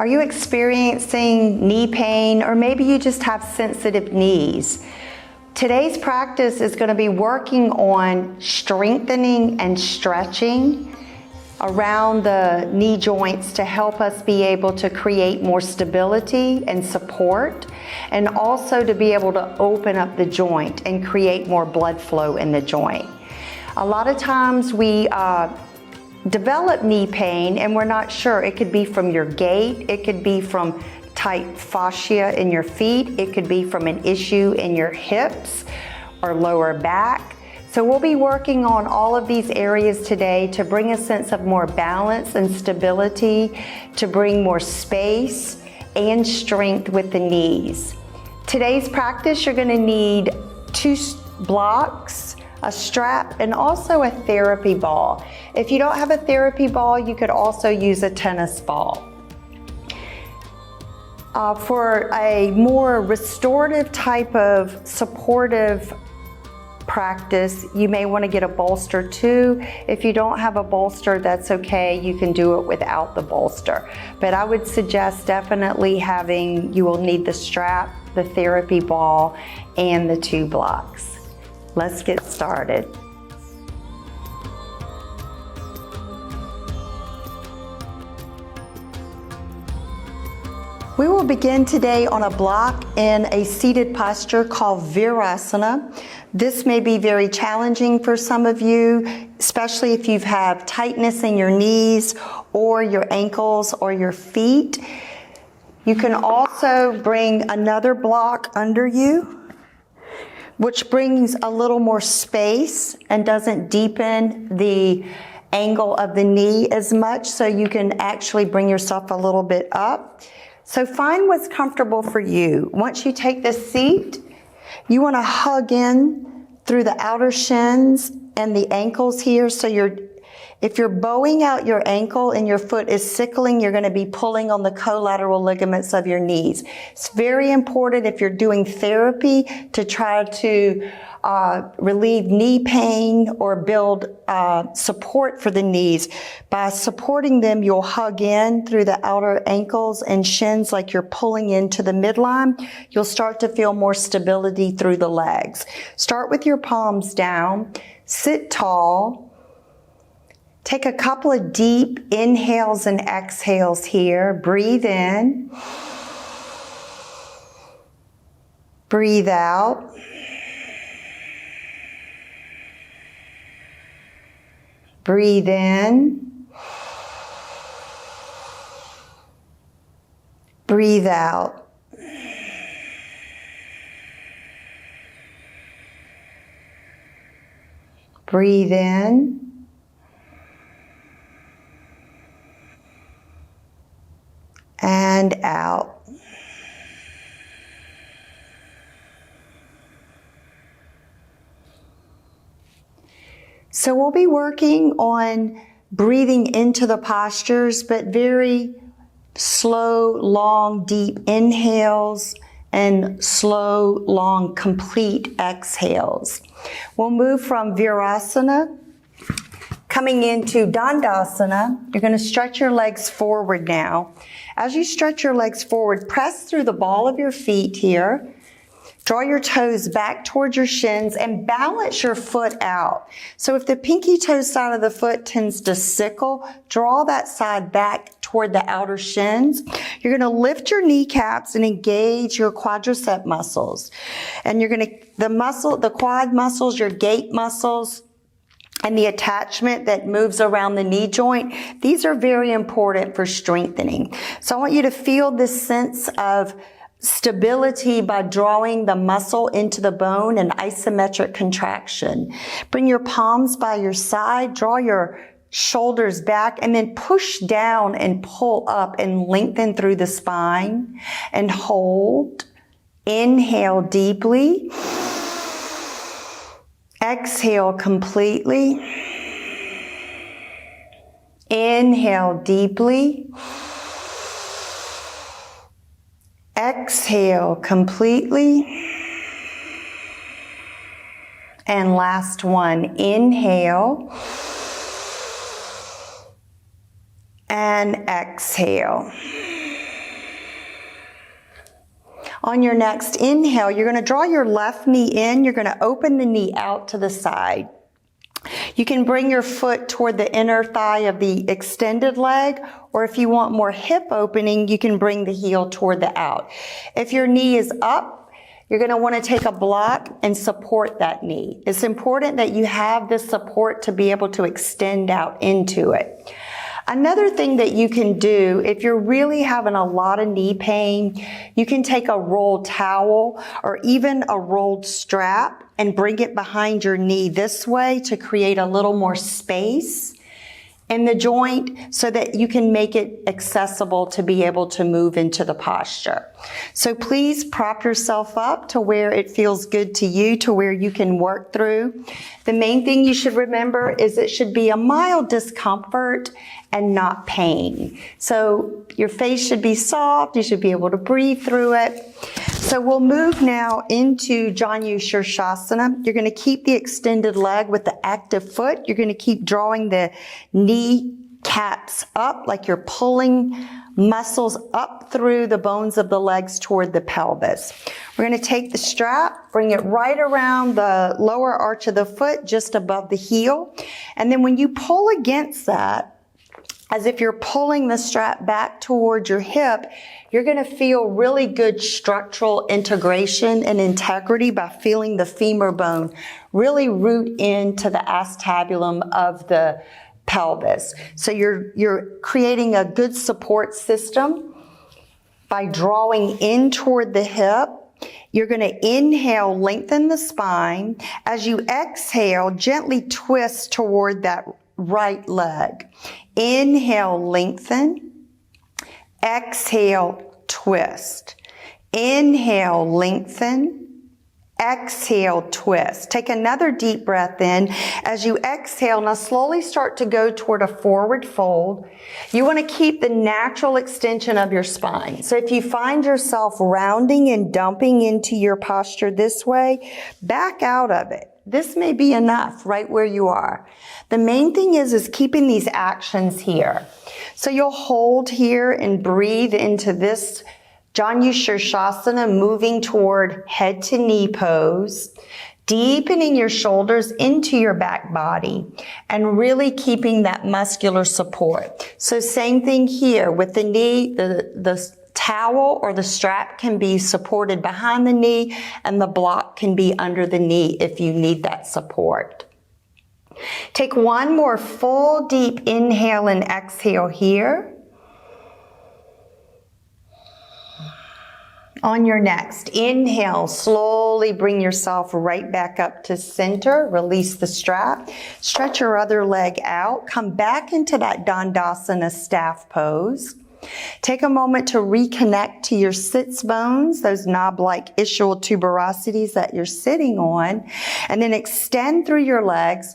Are you experiencing knee pain, or maybe you just have sensitive knees? Today's practice is going to be working on strengthening and stretching around the knee joints to help us be able to create more stability and support, and also to be able to open up the joint and create more blood flow in the joint. A lot of times we develop knee pain and we're not sure. It could be from your gait, it could be from tight fascia in your feet, it could be from an issue in your hips or lower back. So we'll be working on all of these areas today to bring a sense of more balance and stability, to bring more space and strength with the knees. Today's practice, you're going to need 2 blocks, a strap, and also a therapy ball. If you don't have a therapy ball, you could also use a tennis ball. For a more restorative type of supportive practice, you may want to get a bolster too. If you don't have a bolster, that's okay. You can do it without the bolster. But I would suggest definitely you will need the strap, the therapy ball, and the 2 blocks. Let's get started. We will begin today on a block in a seated posture called Virasana. This may be very challenging for some of you, especially if you have tightness in your knees or your ankles or your feet. You can also bring another block under you, which brings a little more space and doesn't deepen the angle of the knee as much, so you can actually bring yourself a little bit up. So find what's comfortable for you. Once you take this seat, you want to hug in through the outer shins and the ankles here. So if you're bowing out your ankle and your foot is sickling, you're going to be pulling on the collateral ligaments of your knees. It's very important if you're doing therapy to try to relieve knee pain or build support for the knees. By supporting them, you'll hug in through the outer ankles and shins like you're pulling into the midline. You'll start to feel more stability through the legs. Start with your palms down. Sit tall. Take a couple of deep inhales and exhales here. Breathe in. Breathe out. Breathe in. Breathe out. Breathe in. And out. So we'll be working on breathing into the postures, but very slow, long, deep inhales and slow, long, complete exhales. We'll move from Virasana, coming into Dandasana. You're going to stretch your legs forward now. As you stretch your legs forward, press through the ball of your feet here. Draw your toes back towards your shins and balance your foot out. So if the pinky toe side of the foot tends to sickle, draw that side back toward the outer shins. You're going to lift your kneecaps and engage your quadricep muscles. And you're going to, the quad muscles, your gait muscles, and the attachment that moves around the knee joint, these are very important for strengthening. So I want you to feel this sense of stability by drawing the muscle into the bone and isometric contraction. Bring your palms by your side, draw your shoulders back, and then push down and pull up and lengthen through the spine and hold. Inhale deeply. Exhale completely. Inhale deeply. Exhale completely. And last one, inhale. And exhale. On your next inhale, you're going to draw your left knee in. You're going to open the knee out to the side. You can bring your foot toward the inner thigh of the extended leg, or if you want more hip opening, you can bring the heel toward the out. If your knee is up, you're going to want to take a block and support that knee. It's important that you have this support to be able to extend out into it. Another thing that you can do, if you're really having a lot of knee pain, you can take a rolled towel or even a rolled strap and bring it behind your knee this way to create a little more space in the joint so that you can make it accessible to be able to move into the posture. So please prop yourself up to where it feels good to you, to where you can work through. The main thing you should remember is it should be a mild discomfort and not pain. So your face should be soft. You should be able to breathe through it. So we'll move now into Janu Shirshasana. You're going to keep the extended leg with the active foot. You're going to keep drawing the knee caps up like you're pulling muscles up through the bones of the legs toward the pelvis. We're going to take the strap, bring it right around the lower arch of the foot, just above the heel. And then when you pull against that, as if you're pulling the strap back towards your hip, you're going to feel really good structural integration and integrity by feeling the femur bone really root into the acetabulum of the pelvis. So you're creating a good support system by drawing in toward the hip. You're going to inhale, lengthen the spine. As you exhale, gently twist toward that right leg. Inhale, lengthen. Exhale, twist. Inhale, lengthen. Exhale, twist. Take another deep breath in. As you exhale, now slowly start to go toward a forward fold. You want to keep the natural extension of your spine. So if you find yourself rounding and dumping into your posture this way, back out of it. This may be enough right where you are. The main thing is keeping these actions here. So you'll hold here and breathe into this Janu Shirshasana, moving toward head to knee pose, deepening your shoulders into your back body and really keeping that muscular support. So same thing here with the knee, the towel or the strap can be supported behind the knee and the block can be under the knee if you need that support. Take one more full deep inhale and exhale here. On your next inhale, slowly bring yourself right back up to center. Release the strap. Stretch your other leg out. Come back into that Dandasana staff pose. Take a moment to reconnect to your sits bones, those knob-like ischial tuberosities that you're sitting on, and then extend through your legs.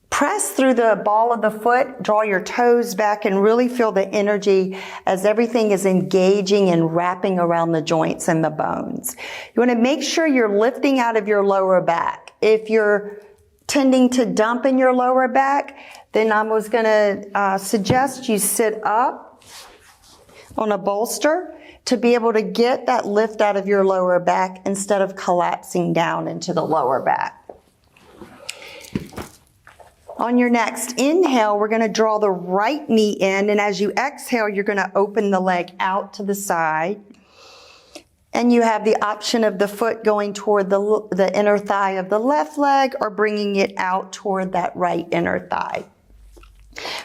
Press through the ball of the foot, draw your toes back, and really feel the energy as everything is engaging and wrapping around the joints and the bones. You want to make sure you're lifting out of your lower back. If you're tending to dump in your lower back, then I was going to suggest you sit up on a bolster to be able to get that lift out of your lower back instead of collapsing down into the lower back. On your next inhale, we're going to draw the right knee in, and as you exhale, you're going to open the leg out to the side. And you have the option of the foot going toward the inner thigh of the left leg or bringing it out toward that right inner thigh.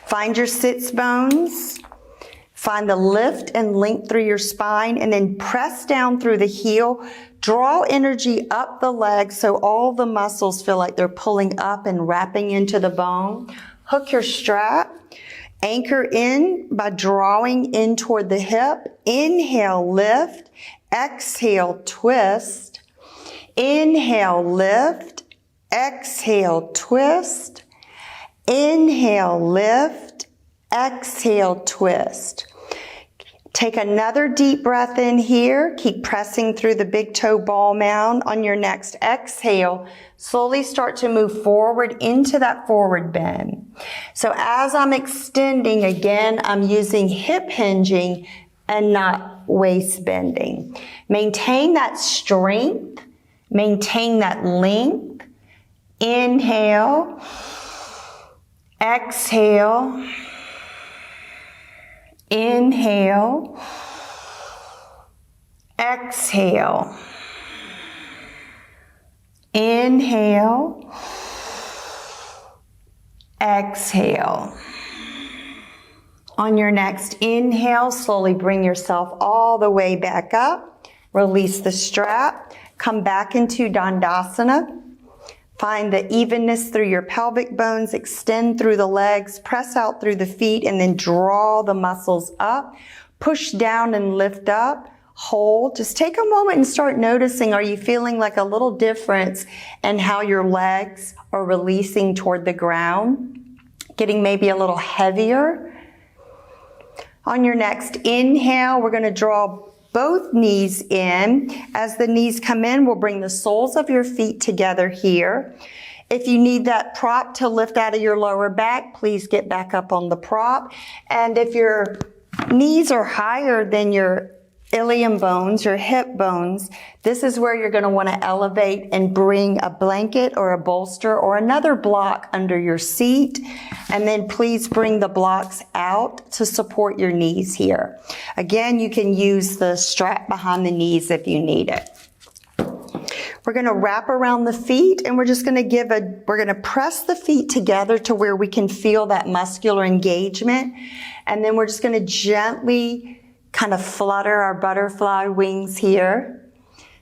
Find your sits bones. Find the lift and length through your spine, and then press down through the heel. Draw energy up the leg so all the muscles feel like they're pulling up and wrapping into the bone. Hook your strap. Anchor in by drawing in toward the hip. Inhale, lift. Exhale, twist. Inhale, lift. Exhale, twist. Inhale, lift. Exhale, twist. Take another deep breath in here. Keep pressing through the big toe ball mound. On your next exhale, slowly start to move forward into that forward bend. So as I'm extending, again, I'm using hip hinging and not waist bending. Maintain that strength. Maintain that length. Inhale. Exhale. Inhale. Exhale. Inhale. Exhale. On your next inhale, slowly bring yourself all the way back up. Release the strap. Come back into Dandasana. Find the evenness through your pelvic bones. Extend through the legs. Press out through the feet and then draw the muscles up. Push down and lift up. Hold. Just take a moment and start noticing, are you feeling like a little difference in how your legs are releasing toward the ground? Getting maybe a little heavier. On your next inhale, we're going to draw both knees in. As the knees come in, we'll bring the soles of your feet together here. If you need that prop to lift out of your lower back, please get back up on the prop. And if your knees are higher than your ilium bones, your hip bones, this is where you're going to want to elevate and bring a blanket or a bolster or another block under your seat. And then please bring the blocks out to support your knees here. Again, you can use the strap behind the knees if you need it. We're going to wrap around the feet and we're just going to we're going to press the feet together to where we can feel that muscular engagement. And then we're just going to gently kind of flutter our butterfly wings here,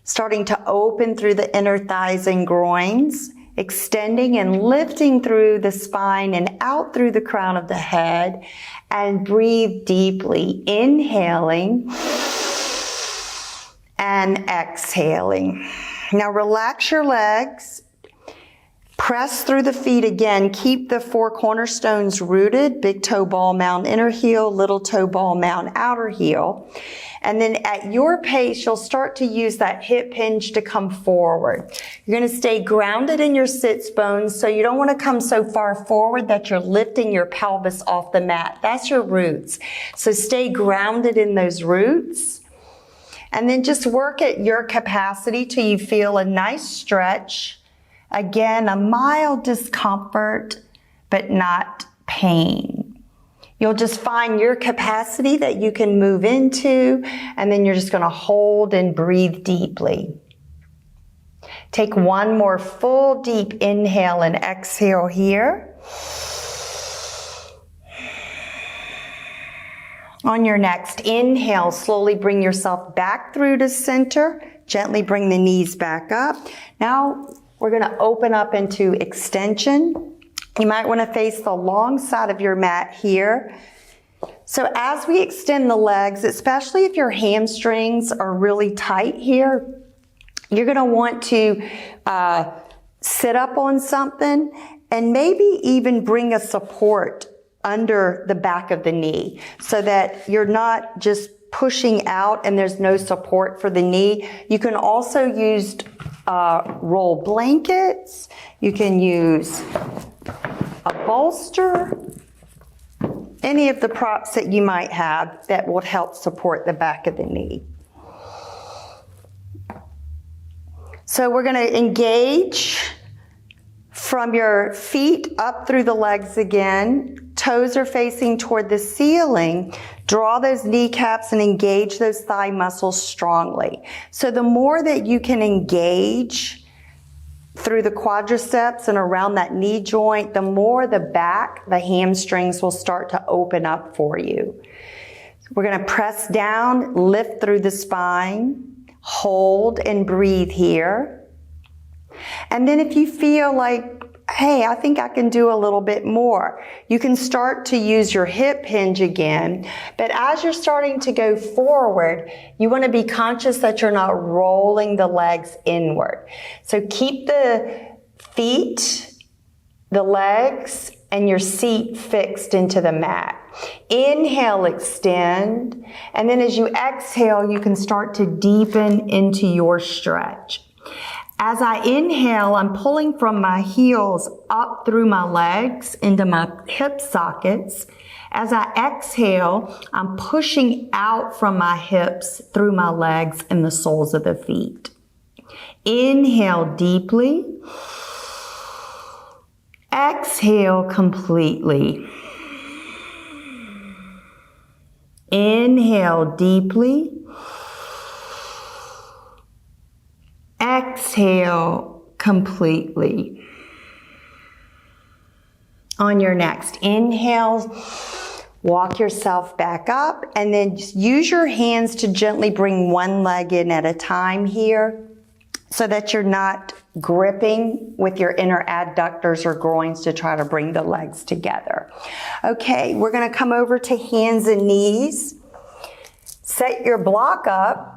starting to open through the inner thighs and groins, extending and lifting through the spine and out through the crown of the head, and breathe deeply, inhaling and exhaling. Now relax your legs. Press through the feet again. Keep the four cornerstones rooted. Big toe, ball, mound, inner heel. Little toe, ball, mound, outer heel. And then at your pace, you'll start to use that hip hinge to come forward. You're going to stay grounded in your sits bones, so you don't want to come so far forward that you're lifting your pelvis off the mat. That's your roots. So stay grounded in those roots. And then just work at your capacity till you feel a nice stretch. Again, a mild discomfort, but not pain. You'll just find your capacity that you can move into, and then you're just going to hold and breathe deeply. Take one more full deep inhale and exhale here. On your next inhale, slowly bring yourself back through to center. Gently bring the knees back up. Now, we're going to open up into extension. You might want to face the long side of your mat here. So as we extend the legs, especially if your hamstrings are really tight here, you're going to want to sit up on something and maybe even bring a support under the back of the knee so that you're not just pushing out and there's no support for the knee. You can also use roll blankets. You can use a bolster, any of the props that you might have that will help support the back of the knee. So we're going to engage from your feet up through the legs again. Toes are facing toward the ceiling. Draw those kneecaps and engage those thigh muscles strongly. So the more that you can engage through the quadriceps and around that knee joint, the more the back, the hamstrings will start to open up for you. We're going to press down, lift through the spine, hold and breathe here. And then if you feel like, hey, I think I can do a little bit more, you can start to use your hip hinge again. But as you're starting to go forward, you want to be conscious that you're not rolling the legs inward. So keep the feet, the legs, and your seat fixed into the mat. Inhale, extend, and then as you exhale, you can start to deepen into your stretch. As I inhale, I'm pulling from my heels up through my legs into my hip sockets. As I exhale, I'm pushing out from my hips through my legs and the soles of the feet. Inhale deeply. Exhale completely. Inhale deeply. Exhale completely. On your next inhale, walk yourself back up and then just use your hands to gently bring one leg in at a time here so that you're not gripping with your inner adductors or groins to try to bring the legs together. Okay, we're going to come over to hands and knees. Set your block up.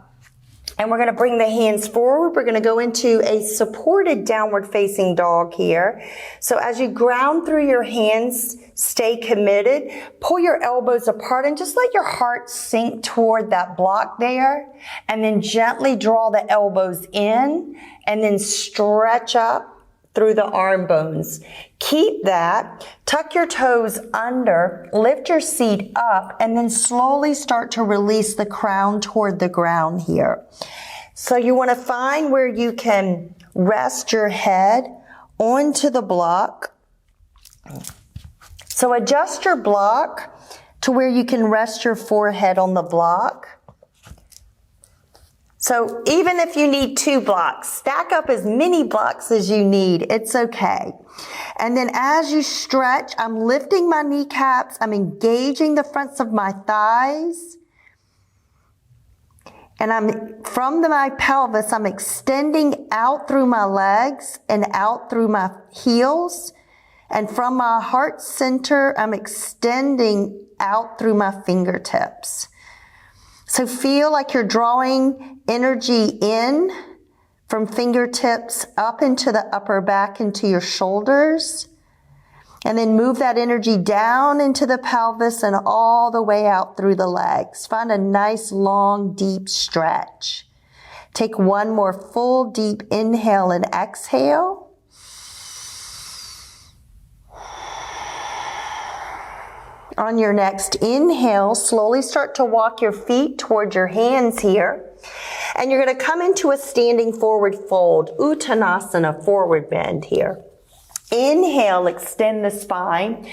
And we're going to bring the hands forward. We're going to go into a supported downward facing dog here. So as you ground through your hands, stay committed. Pull your elbows apart and just let your heart sink toward that block there. And then gently draw the elbows in and then stretch up through the arm bones. Keep that. Tuck your toes under, lift your seat up, and then slowly start to release the crown toward the ground here. So you want to find where you can rest your head onto the block. So adjust your block to where you can rest your forehead on the block. So even if you need 2 blocks, stack up as many blocks as you need. It's okay. And then as you stretch, I'm lifting my kneecaps. I'm engaging the fronts of my thighs. And from my pelvis, I'm extending out through my legs and out through my heels. And from my heart center, I'm extending out through my fingertips. So feel like you're drawing energy in from fingertips up into the upper back, into your shoulders. And then move that energy down into the pelvis and all the way out through the legs. Find a nice, long, deep stretch. Take one more full, deep inhale and exhale. On your next inhale, slowly start to walk your feet toward your hands here. And you're going to come into a standing forward fold, Uttanasana, forward bend here. Inhale, extend the spine.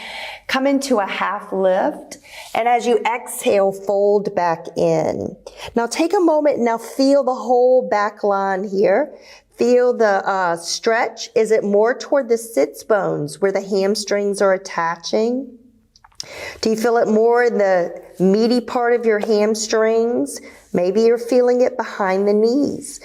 Come into a half lift. And as you exhale, fold back in. Now take a moment and now feel the whole back line here. Feel the stretch. Is it more toward the sits bones where the hamstrings are attaching? Do you feel it more in the meaty part of your hamstrings? Maybe you're feeling it behind the knees.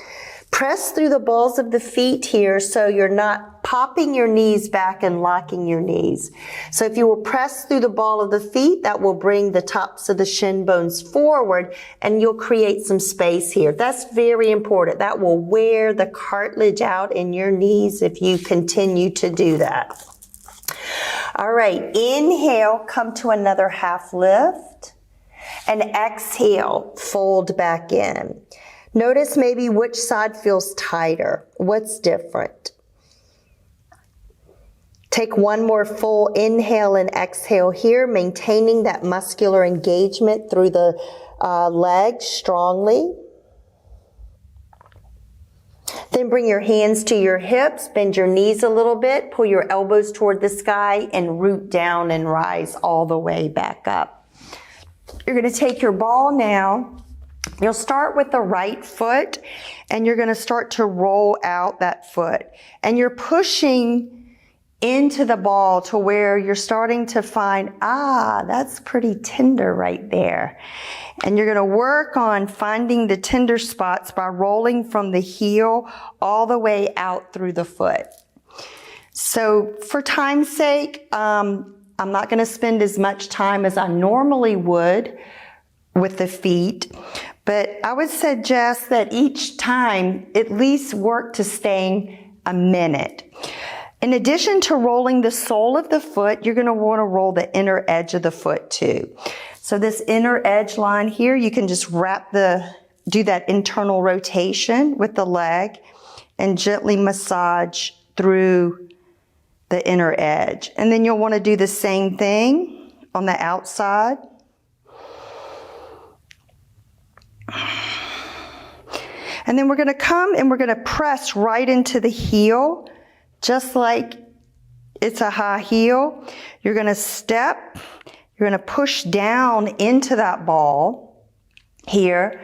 Press through the balls of the feet here so you're not popping your knees back and locking your knees. So if you will press through the ball of the feet, that will bring the tops of the shin bones forward and you'll create some space here. That's very important. That will wear the cartilage out in your knees if you continue to do that. All right, inhale, come to another half lift, and exhale, fold back in. Notice maybe which side feels tighter. What's different? Take one more full inhale and exhale here, maintaining that muscular engagement through the legs strongly. Then bring your hands to your hips, bend your knees a little bit, pull your elbows toward the sky, and root down and rise all the way back up. You're going to take your ball now. You'll start with the right foot, and you're going to start to roll out that foot. And you're pushing into the ball to where you're starting to find, that's pretty tender right there. And you're going to work on finding the tender spots by rolling from the heel all the way out through the foot. So for time's sake, I'm not going to spend as much time as I normally would with the feet, but I would suggest that each time at least work to staying a minute. In addition to rolling the sole of the foot, you're going to want to roll the inner edge of the foot too. So this inner edge line here, you can just do that internal rotation with the leg and gently massage through the inner edge. And then you'll want to do the same thing on the outside. And then we're going to come and we're going to press right into the heel, just like it's a high heel. You're going to step, you're going to push down into that ball here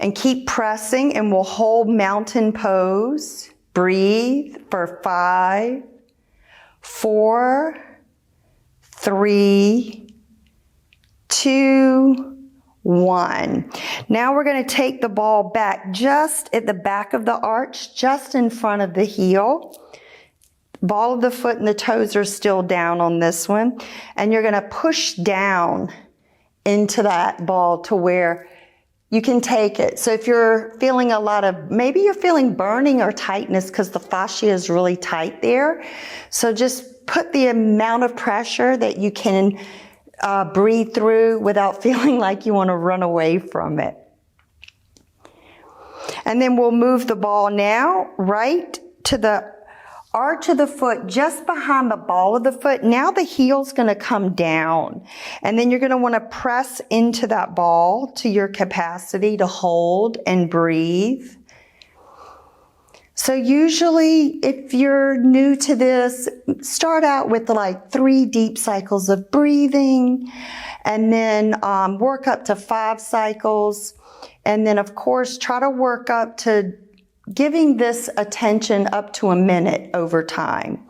and keep pressing, and we'll hold mountain pose. Breathe for 5, 4, 3, 2, 1. Now we're going to take the ball back just at the back of the arch, just in front of the heel. Ball of the foot and the toes are still down on this one. And you're going to push down into that ball to where you can take it. So if you're feeling a lot of, maybe you're feeling burning or tightness because the fascia is really tight there. So just put the amount of pressure that you can breathe through without feeling like you want to run away from it. And then we'll move the ball now right to the arch of the foot, just behind the ball of the foot. Now the heel's going to come down. And then you're going to want to press into that ball to your capacity to hold and breathe. So usually, if you're new to this, start out with like 3 deep cycles of breathing, and then work up to 5 cycles. And then, of course, try to work up to giving this attention up to a minute over time.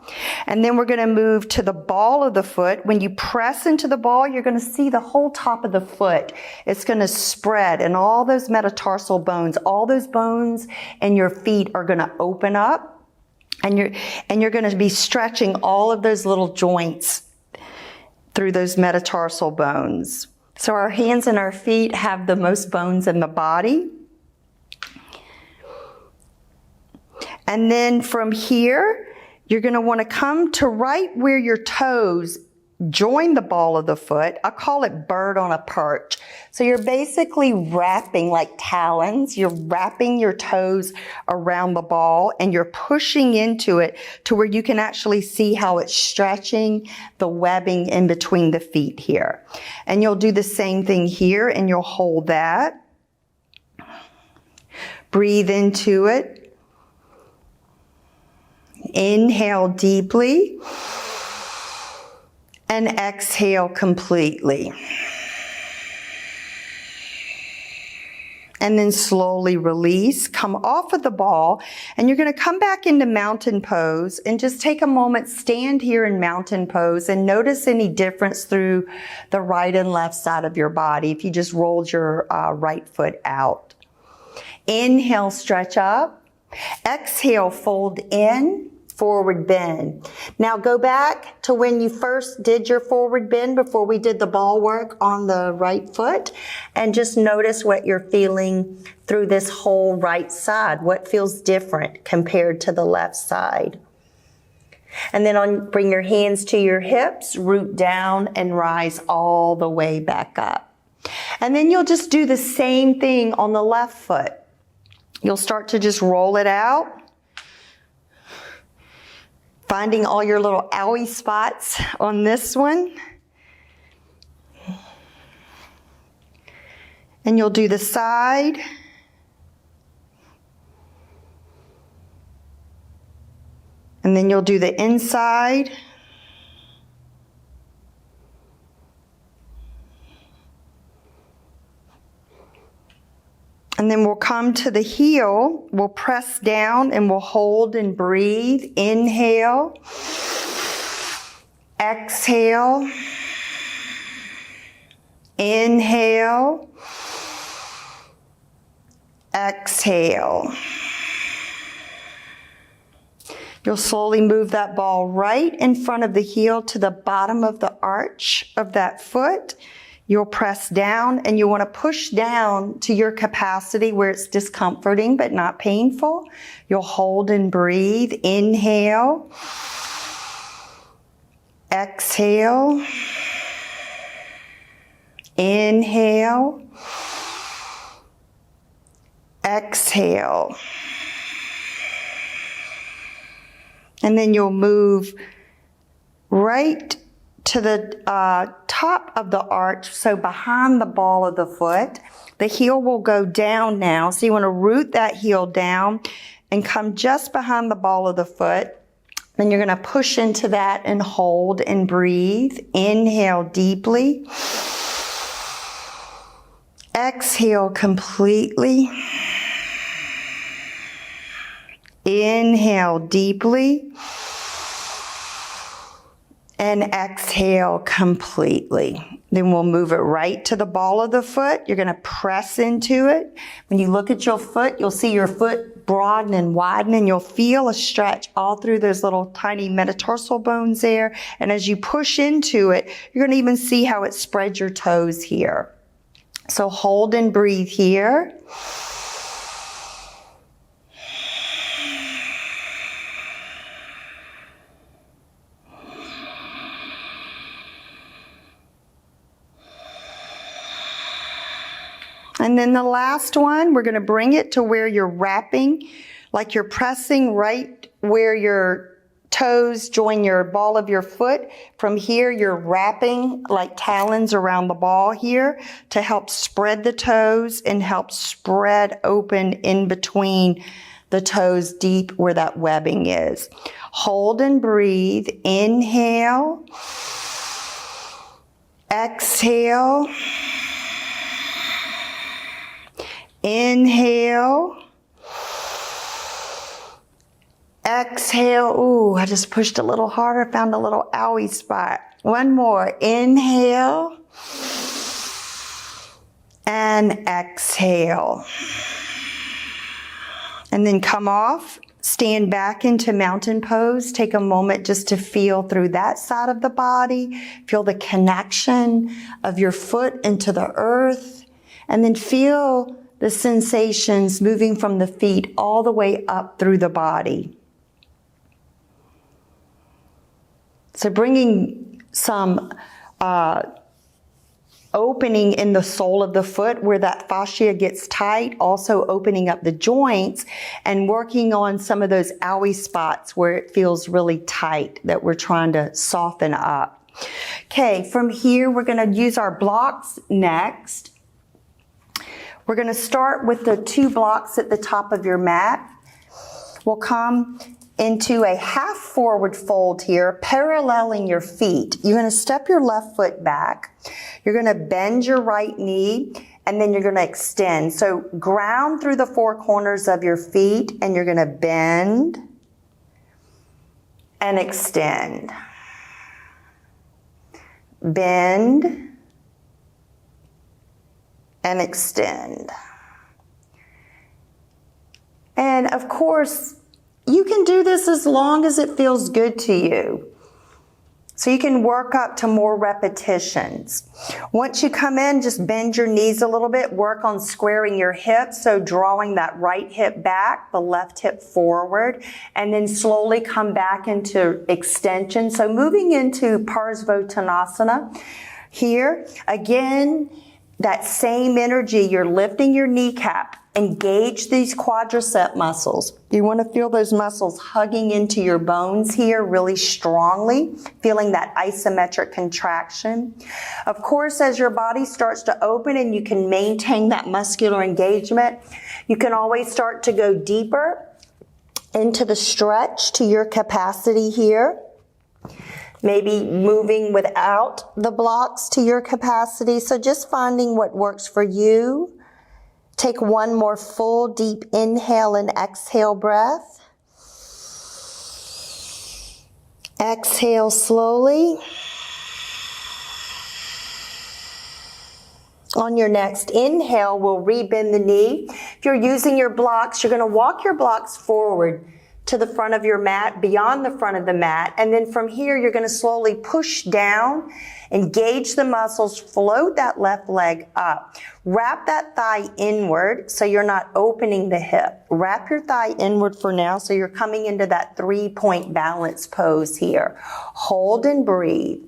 And then we're going to move to the ball of the foot. When you press into the ball, you're going to see the whole top of the foot. It's going to spread, and all those metatarsal bones, all those bones in your feet are going to open up, and you're going to be stretching all of those little joints through those metatarsal bones. So our hands and our feet have the most bones in the body. And then from here, you're going to want to come to right where your toes join the ball of the foot. I call it bird on a perch. So you're basically wrapping like talons. You're wrapping your toes around the ball, and you're pushing into it to where you can actually see how it's stretching the webbing in between the feet here. And you'll do the same thing here, and you'll hold that. Breathe into it. Inhale deeply and exhale completely. And then slowly release, come off of the ball, and you're going to come back into mountain pose and just take a moment, stand here in mountain pose, and notice any difference through the right and left side of your body if you just rolled your right foot out. Inhale, stretch up. Exhale, fold in. Forward bend. Now go back to when you first did your forward bend before we did the ball work on the right foot, and just notice what you're feeling through this whole right side. What feels different compared to the left side? And then bring your hands to your hips, root down and rise all the way back up. And then you'll just do the same thing on the left foot. You'll start to just roll it out, finding all your little owie spots on this one. And you'll do the side. And then you'll do the inside. And then we'll come to the heel, we'll press down and we'll hold and breathe. Inhale, exhale, inhale, exhale. You'll slowly move that ball right in front of the heel to the bottom of the arch of that foot. You'll press down, and you want to push down to your capacity where it's discomforting but not painful. You'll hold and breathe. Inhale. Exhale. Inhale. Exhale. And then you'll move right to the top of the arch, so behind the ball of the foot. The heel will go down now, so you want to root that heel down and come just behind the ball of the foot. Then you're going to push into that and hold and breathe. Inhale deeply. Exhale completely. Inhale deeply. And exhale completely. Then we'll move it right to the ball of the foot. You're going to press into it. When you look at your foot, you'll see your foot broaden and widen, and you'll feel a stretch all through those little tiny metatarsal bones there. And as you push into it, you're going to even see how it spreads your toes here. So hold and breathe here. And then the last one, we're going to bring it to where you're wrapping, like you're pressing right where your toes join your ball of your foot. From here, you're wrapping like talons around the ball here to help spread the toes and help spread open in between the toes deep where that webbing is. Hold and breathe. Inhale. Exhale. Inhale. Exhale. Ooh, I just pushed a little harder, found a little owie spot. One more. Inhale. And exhale. And then come off. Stand back into mountain pose. Take a moment just to feel through that side of the body. Feel the connection of your foot into the earth. And then feel the sensations moving from the feet all the way up through the body. So bringing some opening in the sole of the foot where that fascia gets tight, also opening up the joints and working on some of those owie spots where it feels really tight that we're trying to soften up. Okay, from here we're going to use our blocks next. We're going to start with the 2 blocks at the top of your mat. We'll come into a half forward fold here, paralleling your feet. You're going to step your left foot back. You're going to bend your right knee, and then you're going to extend. So ground through the 4 corners of your feet, and you're going to bend and extend. Bend and extend. And of course, you can do this as long as it feels good to you. So you can work up to more repetitions. Once you come in, just bend your knees a little bit. Work on squaring your hips. So drawing that right hip back, the left hip forward, and then slowly come back into extension. So moving into Parsvottanasana here. Again, that same energy, you're lifting your kneecap. Engage these quadricep muscles. You want to feel those muscles hugging into your bones here really strongly, feeling that isometric contraction. Of course, as your body starts to open and you can maintain that muscular engagement, you can always start to go deeper into the stretch to your capacity here. Maybe moving without the blocks to your capacity. So just finding what works for you. Take one more full deep inhale and exhale breath. Exhale slowly. On your next inhale, we'll rebend the knee. If you're using your blocks, you're going to walk your blocks forward to the front of your mat, beyond the front of the mat. And then from here, you're going to slowly push down, engage the muscles, float that left leg up. Wrap that thigh inward so you're not opening the hip. Wrap your thigh inward for now so you're coming into that 3-point balance pose here. Hold and breathe.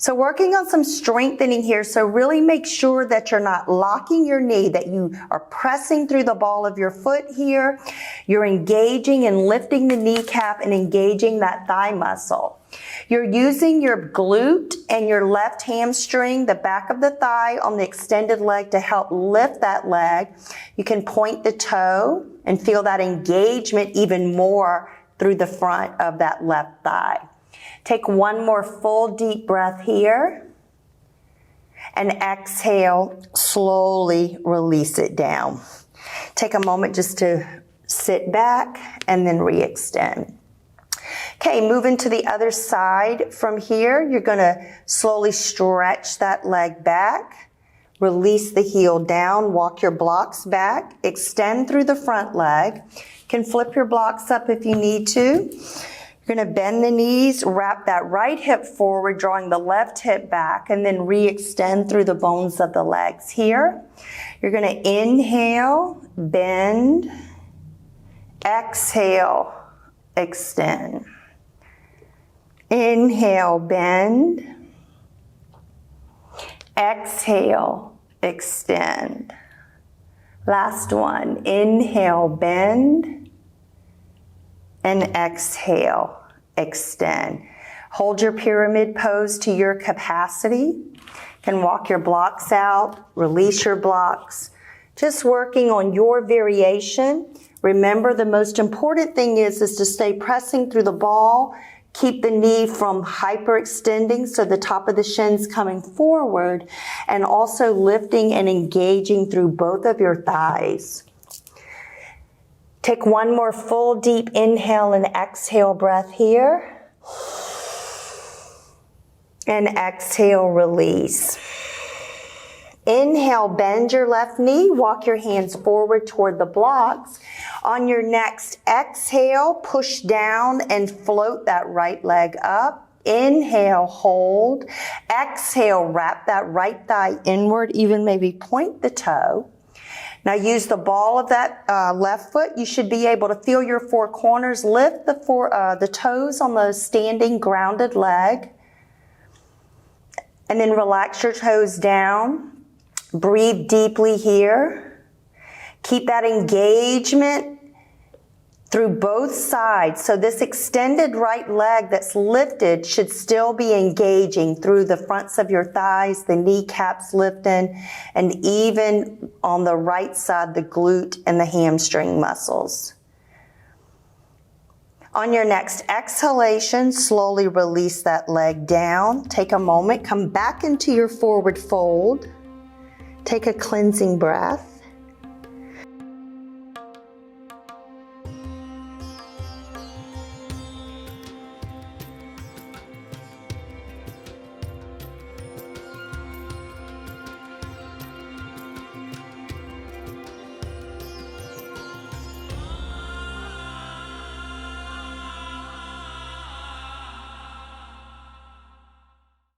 So working on some strengthening here, so really make sure that you're not locking your knee, that you are pressing through the ball of your foot here. You're engaging and lifting the kneecap and engaging that thigh muscle. You're using your glute and your left hamstring, the back of the thigh on the extended leg to help lift that leg. You can point the toe and feel that engagement even more through the front of that left thigh. Take one more full deep breath here. And exhale, slowly release it down. Take a moment just to sit back and then re-extend. Okay, moving to the other side from here, you're gonna slowly stretch that leg back, release the heel down, walk your blocks back, extend through the front leg. You can flip your blocks up if you need to. You're gonna bend the knees, wrap that right hip forward, drawing the left hip back, and then re-extend through the bones of the legs here. You're gonna inhale, bend, exhale, extend. Inhale, bend. Exhale, extend. Last one. Inhale, bend. And exhale, extend. Hold your pyramid pose to your capacity. You can walk your blocks out, release your blocks. Just working on your variation. Remember, the most important thing is to stay pressing through the ball. Keep the knee from hyperextending, so the top of the shin's coming forward, and also lifting and engaging through both of your thighs. Take one more full deep inhale and exhale breath here. And exhale, release. Inhale, bend your left knee, walk your hands forward toward the blocks. On your next exhale, push down and float that right leg up. Inhale, hold. Exhale, wrap that right thigh inward, even maybe point the toe. Now use the ball of that left foot. You should be able to feel your four corners. Lift the toes on the standing grounded leg. And then relax your toes down. Breathe deeply here. Keep that engagement through both sides. So this extended right leg that's lifted should still be engaging through the fronts of your thighs, the kneecaps lifting, and even on the right side, the glute and the hamstring muscles. On your next exhalation, slowly release that leg down. Take a moment, come back into your forward fold. Take a cleansing breath.